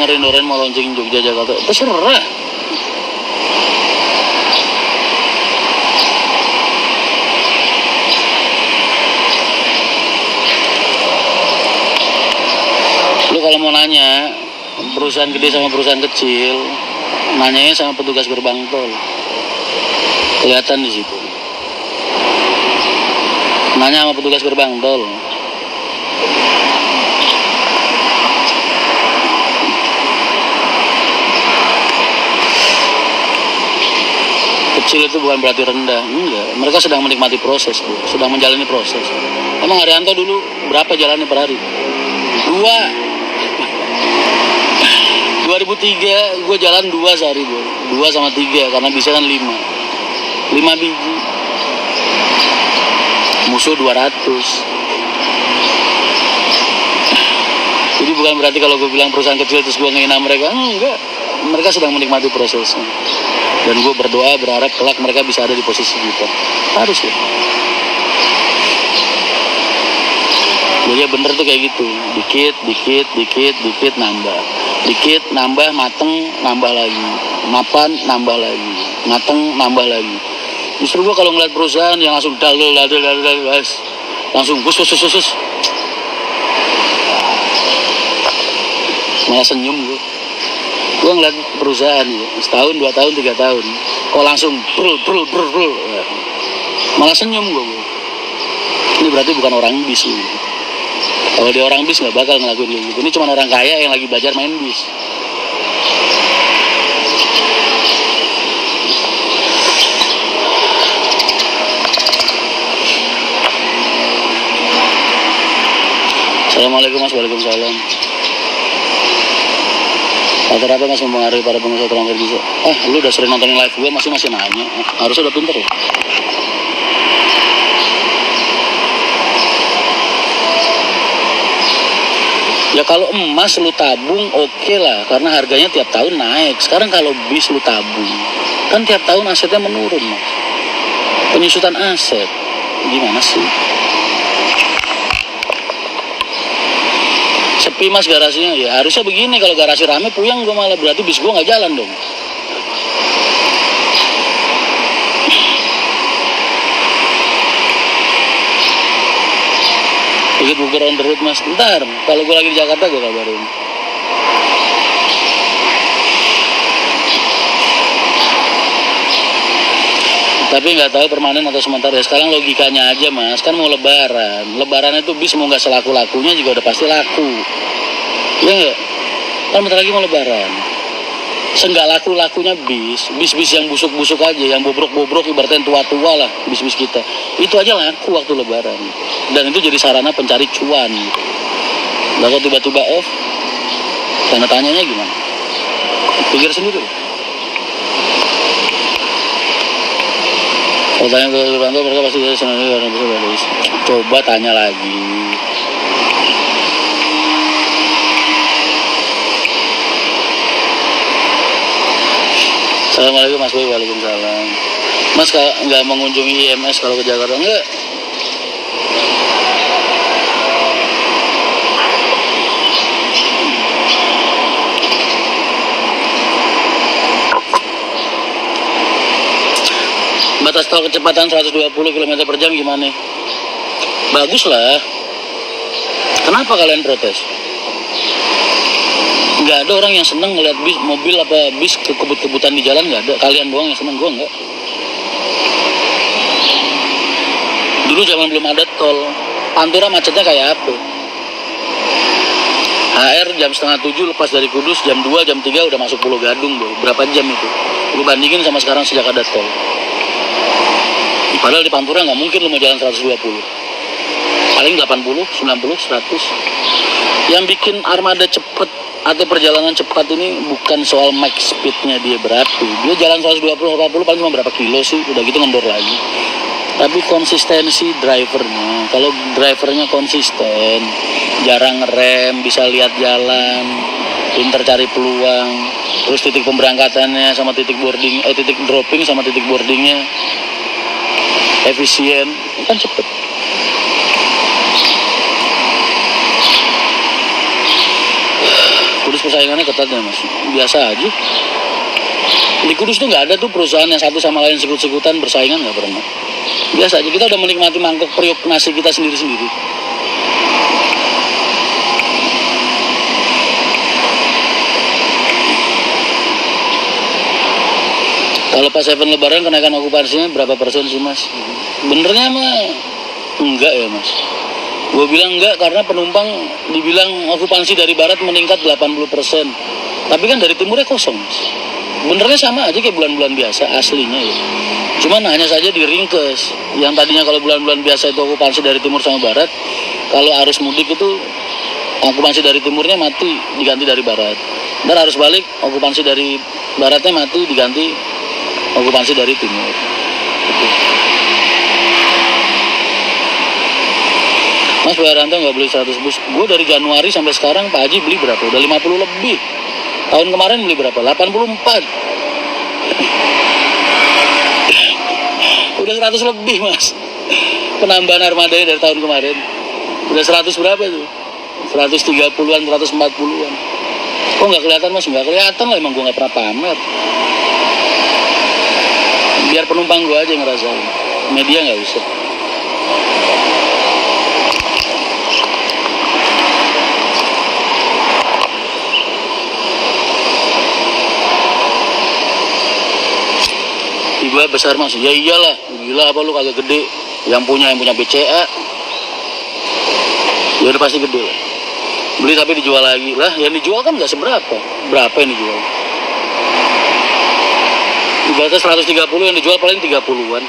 dengerin Oren mau launching Jogja Jakarta, terserah. Lu kalau mau nanya perusahaan gede sama perusahaan kecil, nanyanya sama petugas gerbang tol. Kelihatan di situ. Nanya sama petugas gerbang tol. Kecil itu bukan berarti rendah, enggak. Mereka sedang menikmati proses, Bu. Sedang menjalani proses. Emang Haryanto dulu berapa jalannya per hari? 2003 gue jalan 2 sehari, Bu. 2 sama 3 karena bisa kan 5 biji. Musuh 200. Jadi bukan berarti kalau gue bilang perusahaan kecil terus gue ngehina mereka, enggak. Mereka sedang menikmati prosesnya. Dan gue berdoa berharap kelak mereka bisa ada di posisi kita. Harus ya. Jadi ya bener tuh kayak gitu. Dikit nambah. Dikit nambah, mateng nambah lagi. Mapan nambah lagi. Mateng nambah lagi. Justru gue kalau ngeliat perusahaan yang langsung langsung gus malah senyum gue. Gue ngeliat perusahaan ya, setahun, 2 tahun, 3 tahun kok langsung brul malah senyum gue. Ini berarti bukan orang bis nih. Kalau dia orang bis gak bakal ngelakuin kayak gitu. Ini cuma orang kaya yang lagi belajar main bis. Assalamualaikum Mas, waalaikumsalam. Rata-rata Mas mempengaruhi para pengusaha terakhir bisa. Lu udah sering nontonin live gue masih nanya. Harusnya udah pinter ya. Ya kalau emas lu tabung oke lah, karena harganya tiap tahun naik. Sekarang kalau bis lu tabung, kan tiap tahun asetnya menurun, Mas. Penyusutan aset, gimana sih? Sepi Mas garasinya, ya harusnya begini. Kalau garasi rame puyang gue malah, berarti bis gue nggak jalan dong. Ikut bubur on the road Mas, ntar kalau gue lagi di Jakarta gue kabarin. Tapi nggak tahu permanen atau sementara ya. Sekarang logikanya aja Mas, kan mau lebaran itu bis mau nggak selaku-lakunya juga udah pasti laku. Ya nggak? Kan bentar lagi mau lebaran. Senggak laku-lakunya bis yang busuk-busuk aja, yang bobrok-bobrok ibaratnya tua-tua lah, bis-bis kita. Itu aja laku waktu lebaran. Dan itu jadi sarana pencari cuan. Lalu tiba-tiba off, tanda tanyanya gimana? Pikir sendiri. Kalau tanya ke Suranto, mereka pasti senang karena bisa balik. Coba tanya lagi. Assalamualaikum Mas Boy, waalaikumsalam. Mas nggak mengunjungi IMS kalau ke Jakarta? Enggak. Batas tol kecepatan 120 km per jam gimana? Bagus lah. Kenapa kalian protes? Nggak ada orang yang seneng ngeliat mobil apa bis kebut-kebutan di jalan, nggak ada. Kalian doang yang seneng, gue nggak. Dulu zaman belum ada tol, Pantura macetnya kayak apa? HR jam 6:30 lepas dari Kudus, jam 2, jam 3 udah masuk Pulau Gadung, bro. Berapa jam itu? Lu bandingin sama sekarang sejak ada tol. Padahal di Pantura nggak mungkin lu mau jalan 120. Paling 80, 90, 100. Yang bikin armada cepet atau perjalanan cepat ini bukan soal max speednya dia berapa. Dia jalan 120, 80 paling cuma berapa kilo sih, udah gitu ngendor lagi. Tapi konsistensi drivernya. Kalau drivernya konsisten, jarang ngerem, bisa lihat jalan, pinter cari peluang, terus titik pemberangkatannya sama titik boarding, titik dropping sama titik boardingnya efisien, kan cepet. Kudus persaingannya ketat ya mas, biasa aja. Di Kudus tuh nggak ada tuh perusahaan yang satu sama lain sikut-sikutan bersaingan, nggak pernah. Biasa aja, kita udah menikmati mangkok periuk nasi kita sendiri-sendiri. Kalau pas event lebaran kenaikan okupansinya berapa persen sih mas? Benernya mah enggak ya mas. Gue bilang enggak karena penumpang dibilang okupansi dari barat meningkat 80%. Tapi kan dari timurnya kosong mas. Benernya sama aja kayak bulan-bulan biasa aslinya ya. Cuman hanya saja diringkes. Yang tadinya kalau bulan-bulan biasa itu okupansi dari timur sama barat, kalau arus mudik itu okupansi dari timurnya mati diganti dari barat. Dan arus balik okupansi dari baratnya mati diganti okupansi dari timur. Gitu. Mas Wiranto nggak beli 100 bus. Gue dari Januari sampai sekarang Pak Haji beli berapa? Udah 50 lebih. Tahun kemarin beli berapa? 84. Udah 100 lebih mas. Penambahan armadanya dari tahun kemarin. Udah 100 berapa itu? 130-an, 140-an. Kok nggak kelihatan mas? Nggak kelihatan lah, emang gue nggak pernah pamer. Biar penumpang gue aja yang ngerasain. Media nggak usah. Tiba besar mas, ya iyalah, gila apa lu kagak gede, yang punya BCA, ya udah pasti gede lah. Beli tapi dijual lagi lah, yang dijual kan nggak seberapa, berapa yang dijual? Ibaratnya 130 yang dijual paling 30-an.